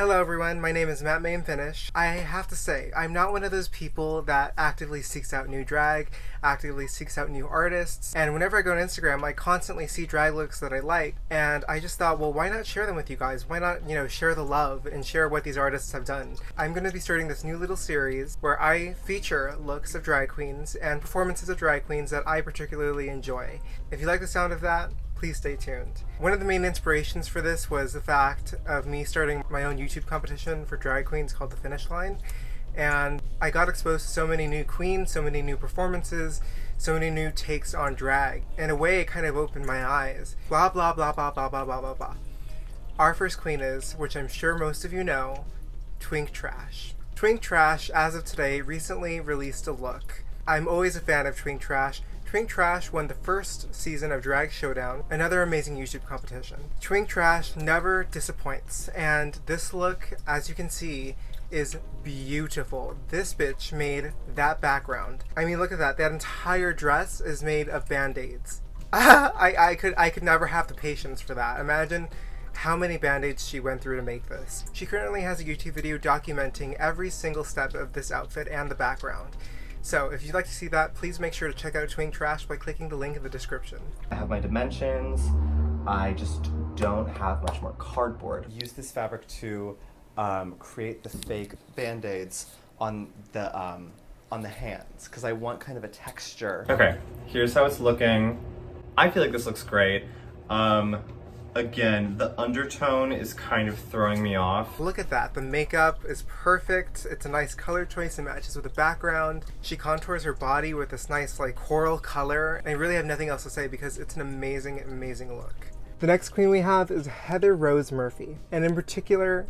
Hello everyone, my name is Matt Main Finish. I have to say, I'm not one of those people that actively seeks out new drag, actively seeks out new artists, and whenever I go on Instagram, I constantly see drag looks that I like, and I just thought, well, why not share them with you guys? Why not, share the love and share what these artists have done? I'm going to be starting this new little series where I feature looks of drag queens and performances of drag queens that I particularly enjoy. If you like the sound of that, please stay tuned. One of the main inspirations for this was the fact of me starting my own YouTube competition for drag queens called The Finish Line. And I got exposed to so many new queens, so many new performances, so many new takes on drag. In a way, it kind of opened my eyes. Blah, blah, blah, blah, blah, blah, blah, blah, blah. Our first queen is, which I'm sure most of you know, Twink Trash. Twink Trash, as of today, recently released a look. I'm always a fan of Twink Trash. Twink Trash won the first season of Drag Showdown, another amazing YouTube competition. Twink Trash never disappoints, and this look, as you can see, is beautiful. This bitch made that background. I mean, look at that. That entire dress is made of band-aids. I could never have the patience for that. Imagine how many band-aids she went through to make this. She currently has a YouTube video documenting every single step of this outfit and the background. So, if you'd like to see that, please make sure to check out Twink Trash by clicking the link in the description. I have my dimensions. I just don't have much more cardboard. Use this fabric to create the fake band-aids on the hands, because I want kind of a texture. Okay, here's how it's looking. I feel like this looks great. Again, the undertone is kind of throwing me off. Look at that. The makeup is perfect. It's a nice color choice. It matches with the background. She contours her body with this nice like coral color. And I really have nothing else to say because it's an amazing, amazing look. The next queen we have is Heather Rose Murphy. And in particular,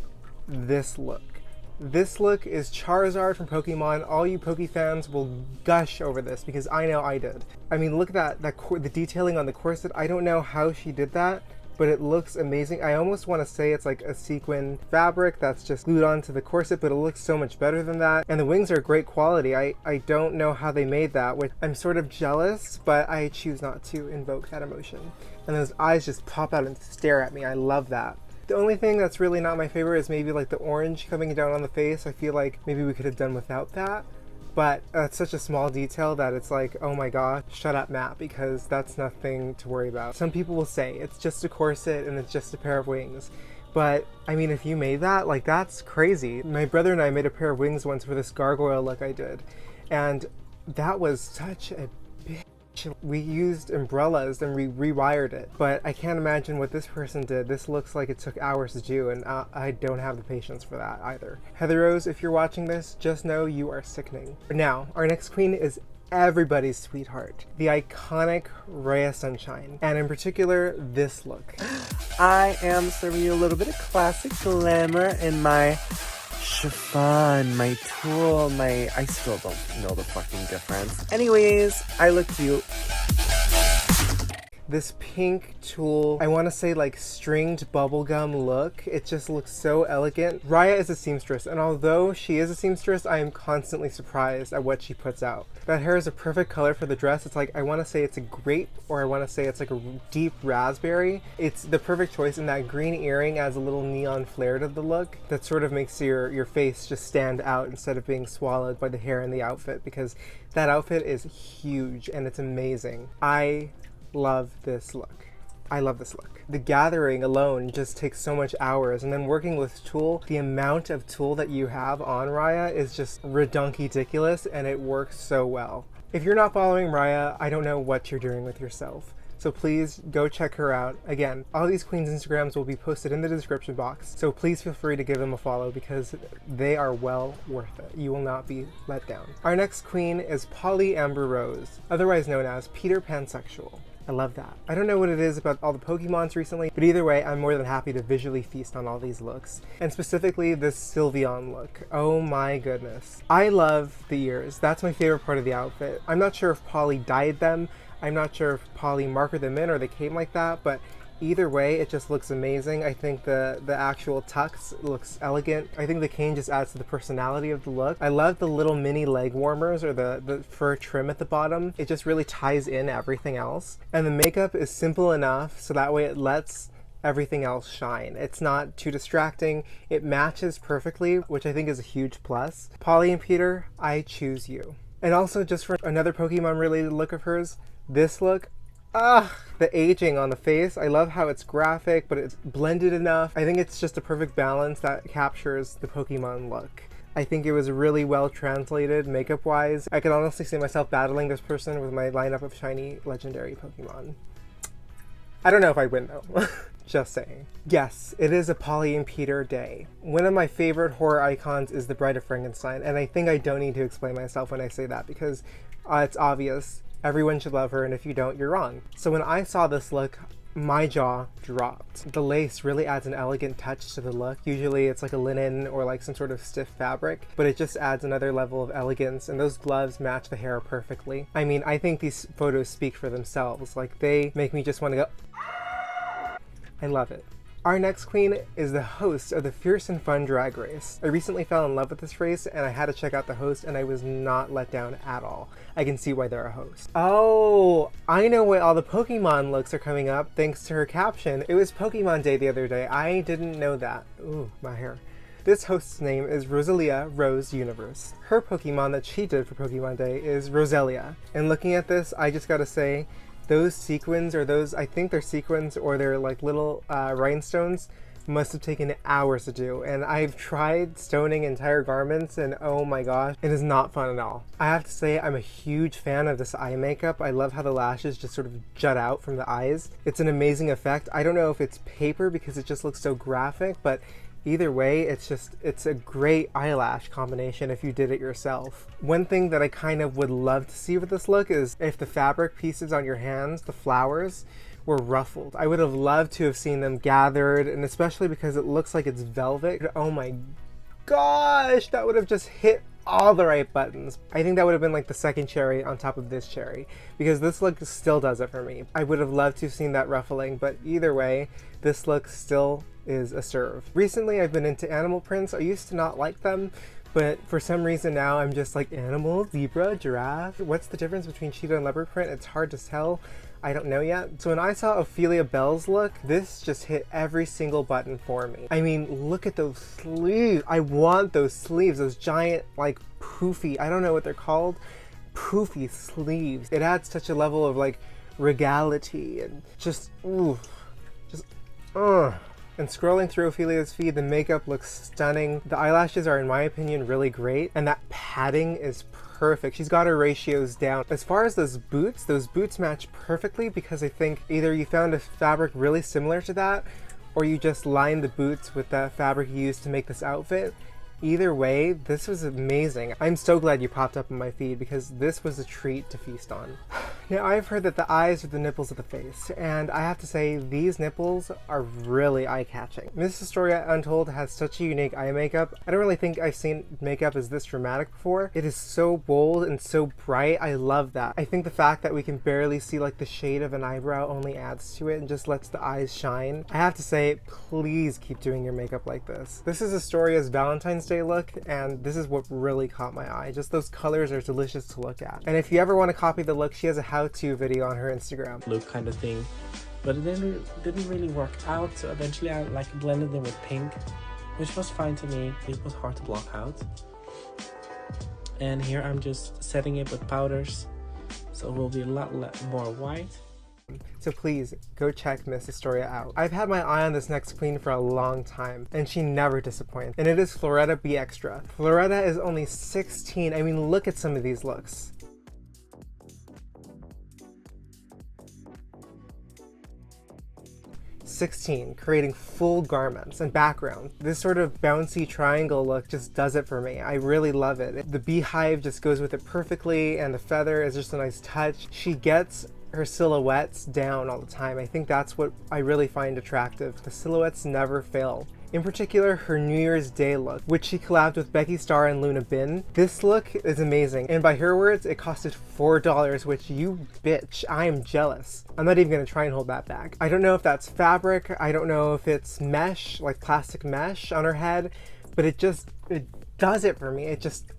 this look. This look is Charizard from Pokemon. All you Poke fans will gush over this because I know I did. I mean, look at that the detailing on the corset. I don't know how she did that, but it looks amazing. I almost want to say it's like a sequin fabric that's just glued onto the corset, but it looks so much better than that. And the wings are great quality. I don't know how they made that, which I'm sort of jealous, but I choose not to invoke that emotion. And those eyes just pop out and stare at me. I love that. The only thing that's really not my favorite is maybe like the orange coming down on the face. I feel like maybe we could have done without that. But it's such a small detail that it's like, oh my god, shut up, Matt, because that's nothing to worry about. Some people will say it's just a corset and it's just a pair of wings. But, I mean, if you made that, like, that's crazy. My brother and I made a pair of wings once for this gargoyle look I did. And that was such a bitch. We used umbrellas and we rewired it. But I can't imagine what this person did. This looks like it took hours to do, and I don't have the patience for that either. Heather Rose, if you're watching this, just know you are sickening. Now, our next queen is everybody's sweetheart, the iconic Raya Sunshine, and in particular, this look. I am serving you a little bit of classic glamour in my chiffon, my tulle, I still don't know the fucking difference. Anyways, I look cute. This pink tulle, I want to say like stringed bubblegum look. It just looks so elegant. Raya is a seamstress, and although she is a seamstress, I am constantly surprised at what she puts out. That hair is a perfect color for the dress. It's like, I want to say it's a grape, or I want to say it's like a deep raspberry. It's the perfect choice, and that green earring adds a little neon flare to the look that sort of makes your face just stand out instead of being swallowed by the hair and the outfit, because that outfit is huge and it's amazing. I love this look. I love this look. The gathering alone just takes so much hours, and then working with tulle, the amount of tulle that you have on Raya is just redonky-diculous, and it works so well. If you're not following Raya, I don't know what you're doing with yourself. So please go check her out. Again, all these queens' Instagrams will be posted in the description box, so please feel free to give them a follow because they are well worth it. You will not be let down. Our next queen is Ophelia Rose, otherwise known as Peter Pansexual. I love that. I don't know what it is about all the Pokemons recently, but either way, I'm more than happy to visually feast on all these looks. And specifically this Sylveon look. Oh my goodness. I love the ears. That's my favorite part of the outfit. I'm not sure if Polly dyed them. I'm not sure if Polly markered them in or they came like that, but either way, it just looks amazing. I think the actual tux looks elegant. I think the cane just adds to the personality of the look. I love the little mini leg warmers or the fur trim at the bottom. It just really ties in everything else. And the makeup is simple enough so that way it lets everything else shine. It's not too distracting. It matches perfectly, which I think is a huge plus. Polly and Peter, I choose you. And also, just for another Pokemon related look of hers, this look, the aging on the face. I love how it's graphic, but it's blended enough. I think it's just a perfect balance that captures the Pokemon look. I think it was really well translated makeup wise. I could honestly see myself battling this person with my lineup of shiny legendary Pokemon. I don't know if I win though. Just saying. Yes, it is a Polly and Peter day. One of my favorite horror icons is the Bride of Frankenstein, and I think I don't need to explain myself when I say that because it's obvious. Everyone should love her, and if you don't, you're wrong. So when I saw this look, my jaw dropped. The lace really adds an elegant touch to the look. Usually it's like a linen or like some sort of stiff fabric, but it just adds another level of elegance, and those gloves match the hair perfectly. I mean, I think these photos speak for themselves. Like, they make me just want to go, I love it. Our next queen is the host of the Fierce and Fun Drag Race. I recently fell in love with this race and I had to check out the host, and I was not let down at all. I can see why they're a host. Oh, I know why all the Pokemon looks are coming up thanks to her caption. It was Pokemon Day the other day. I didn't know that. Ooh, my hair. This host's name is Roselia Rose Universe. Her Pokemon that she did for Pokemon Day is Roselia. And looking at this, I just gotta say, those sequins, or those, I think they're sequins or they're like little rhinestones, must have taken hours to do. And I've tried stoning entire garments and oh my gosh, it is not fun at all. I have to say I'm a huge fan of this eye makeup. I love how the lashes just sort of jut out from the eyes. It's an amazing effect. I don't know if it's paper because it just looks so graphic, but either way, it's a great eyelash combination if you did it yourself. One thing that I kind of would love to see with this look is if the fabric pieces on your hands, the flowers, were ruffled. I would have loved to have seen them gathered, and especially because it looks like it's velvet. Oh my gosh, that would have just hit all the right buttons. I think that would have been like the second cherry on top of this cherry, because this look still does it for me. I would have loved to have seen that ruffling, but either way, this look still is a serve. Recently, I've been into animal prints. I used to not like them, but for some reason now I'm just like, animal, zebra, giraffe. What's the difference between cheetah and leopard print? It's hard to tell. I don't know yet. So when I saw Ophelia Belle's look, this just hit every single button for me. I mean, look at those sleeves. I want those sleeves, those giant, like, poofy, I don't know what they're called, poofy sleeves. It adds such a level of like regality and just, ooh, just, And scrolling through Ophelia's feed, the makeup looks stunning. The eyelashes are, in my opinion, really great. And that padding is perfect. She's got her ratios down. As far as those boots match perfectly because I think either you found a fabric really similar to that or you just lined the boots with that fabric you used to make this outfit. Either way, this was amazing. I'm so glad you popped up in my feed because this was a treat to feast on. Now, I've heard that the eyes are the nipples of the face, and I have to say, these nipples are really eye-catching. Miss Astoria Untold has such a unique eye makeup. I don't really think I've seen makeup as this dramatic before. It is so bold and so bright. I love that. I think the fact that we can barely see like the shade of an eyebrow only adds to it and just lets the eyes shine. I have to say, please keep doing your makeup like this. This is Astoria's Valentine's Day look, and this is what really caught my eye. Just those colors are delicious to look at. And if you ever want to copy the look, she has a how-to video on her Instagram. Look kind of thing, but it didn't really work out, so eventually I like blended in with pink, which was fine to me. It was hard to block out. And here I'm just setting it with powders, so it will be a lot more white. So please, go check Miss Astoria out. I've had my eye on this next queen for a long time, and she never disappoints. And it is Floretta Be Xtra. Floretta is only 16. I mean, look at some of these looks. Creating full garments and background. This sort of bouncy triangle look just does it for me. I really love it. The beehive just goes with it perfectly, and the feather is just a nice touch. She gets her silhouettes down all the time. I think that's what I really find attractive. The silhouettes never fail. In particular, her New Year's Day look, which she collabed with Becky Starr and Luna Bin. This look is amazing, and by her words, it costed $4, which you bitch, I am jealous. I'm not even gonna try and hold that back. I don't know if that's fabric, I don't know if it's mesh, like plastic mesh on her head, but it does it for me. It just,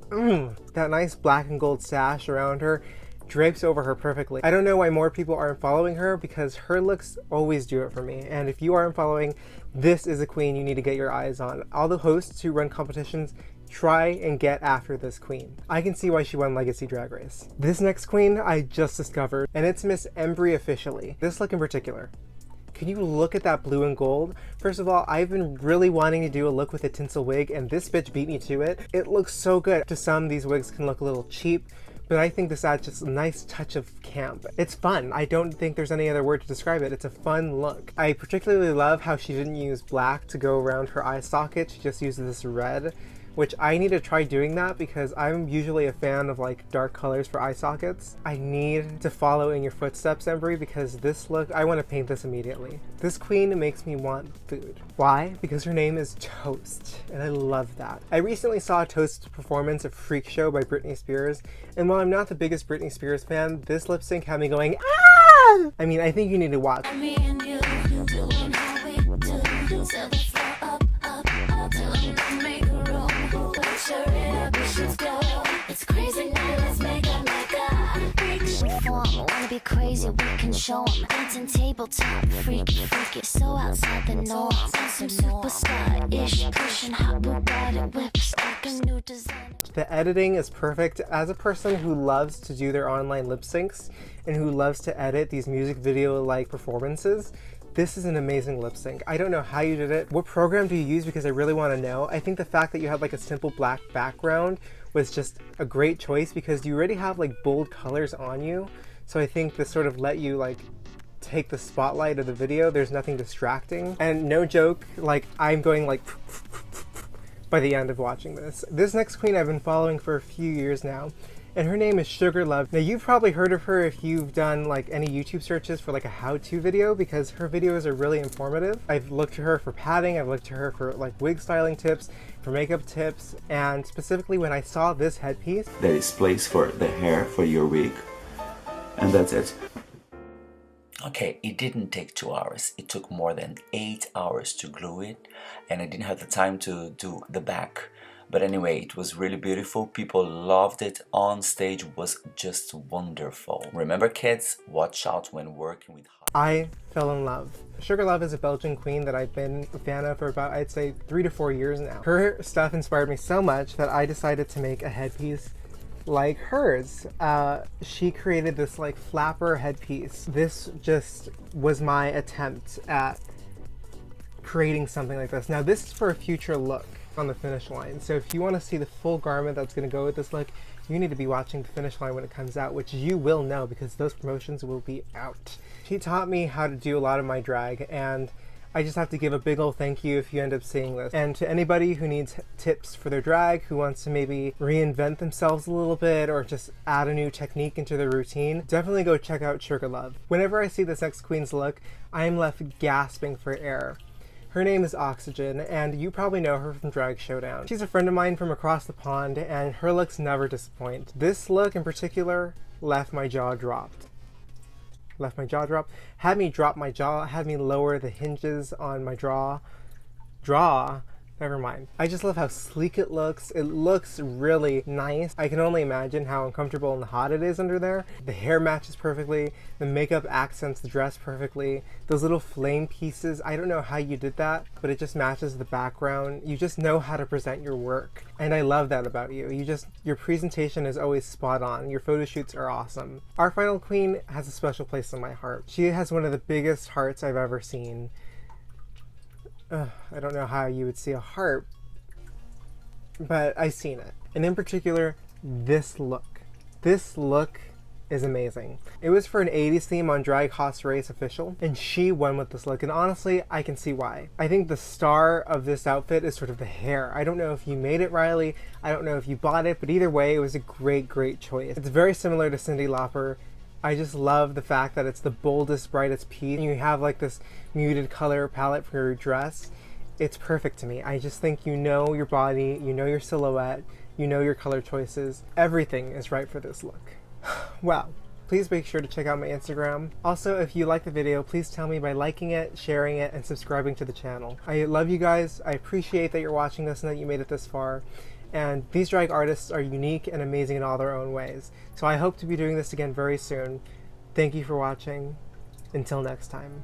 that nice black and gold sash around her drapes over her perfectly. I don't know why more people aren't following her because her looks always do it for me. And if you aren't following, this is a queen you need to get your eyes on. All the hosts who run competitions try and get after this queen. I can see why she won Legacy Drag Race. This next queen I just discovered, and it's Miss Embry officially. This look in particular. Can you look at that blue and gold? First of all, I've been really wanting to do a look with a tinsel wig, and this bitch beat me to it. It looks so good. To some, these wigs can look a little cheap, but I think this adds just a nice touch of camp. It's fun. I don't think there's any other word to describe it. It's a fun look. I particularly love how she didn't use black to go around her eye socket. She just used this red, which I need to try doing that because I'm usually a fan of like dark colors for eye sockets. I need to follow in your footsteps, Embry, because this look, I want to paint this immediately. This queen makes me want food. Why? Because her name is Toast, and I love that. I recently saw Toast's performance of Freak Show by Britney Spears, and while I'm not the biggest Britney Spears fan, this lip sync had me going, ah! I mean, I think you need to watch. Me and you doing how we do. So the floor up, till we make room. Put your inhibitions go. It's crazy now, let's make a freak show. Wanna be crazy, we can show 'em. Dancing tabletop, freaky, so outside the norm. Some superstar-ish, pushing hot Bugatti whips like a new design. The editing is perfect. As a person who loves to do their online lip syncs and who loves to edit these music video-like performances, this is an amazing lip sync. I don't know how you did it. What program do you use? Because I really want to know. I think the fact that you had like a simple black background was just a great choice because you already have like bold colors on you. So I think this sort of let you like take the spotlight of the video. There's nothing distracting. And no joke, like I'm going like by the end of watching this. This next queen I've been following for a few years now, and her name is Sugarlov. Now you've probably heard of her if you've done like any YouTube searches for like a how-to video because her videos are really informative. I've looked to her for padding, I've looked to her for like wig styling tips, for makeup tips, and specifically when I saw this headpiece. There is place for the hair for your wig, and that's it. Okay, it didn't take 2 hours. It took more than 8 hours to glue it, and I didn't have the time to do the back. But anyway, it was really beautiful. People loved it. On stage was just wonderful. Remember, kids, watch out when working with hot. I fell in love. Sugarlov is a Belgian queen that I've been a fan of for about, I'd say, 3 to 4 years now. Her stuff inspired me so much that I decided to make a headpiece like hers. She created this like flapper headpiece. This just was my attempt at creating something like this. Now this is for a future look on the finish line. So if you want to see the full garment that's going to go with this look, you need to be watching the finish line when it comes out, which you will know because those promotions will be out. She taught me how to do a lot of my drag, and I just have to give a big ol' thank you if you end up seeing this. And to anybody who needs tips for their drag, who wants to maybe reinvent themselves a little bit or just add a new technique into their routine, definitely go check out Sugarlov. Whenever I see this next queen's look, I am left gasping for air. Her name is Oxygen, and you probably know her from Drag Showdown. She's a friend of mine from across the pond, and her looks never disappoint. This look in particular left my jaw dropped. Had me drop my jaw, had me lower the hinges on my jaw. Never mind. I just love how sleek it looks. It looks really nice. I can only imagine how uncomfortable and hot it is under there. The hair matches perfectly. The makeup accents the dress perfectly. Those little flame pieces, I don't know how you did that, but it just matches the background. You just know how to present your work. And I love that about you. Your presentation is always spot on. Your photo shoots are awesome. Our final queen has a special place in my heart. She has one of the biggest hearts I've ever seen. I don't know how you would see a heart, but I've seen it. And in particular, this look. This look is amazing. It was for an 80s theme on Drag Horse Race Official, and she won with this look, and honestly, I can see why. I think the star of this outfit is sort of the hair. I don't know if you made it, Rylee. I don't know if you bought it, but either way, it was a great choice. It's very similar to Cyndi Lauper. I just love the fact that it's the boldest, brightest piece. And you have like this muted color palette for your dress. It's perfect to me. I just think you know your body, you know your silhouette, you know your color choices. Everything is right for this look. Well, please make sure to check out my Instagram. Also, if you like the video, please tell me by liking it, sharing it, and subscribing to the channel. I love you guys. I appreciate that you're watching this and that you made it this far. And these drag artists are unique and amazing in all their own ways. So I hope to be doing this again very soon. Thank you for watching. Until next time.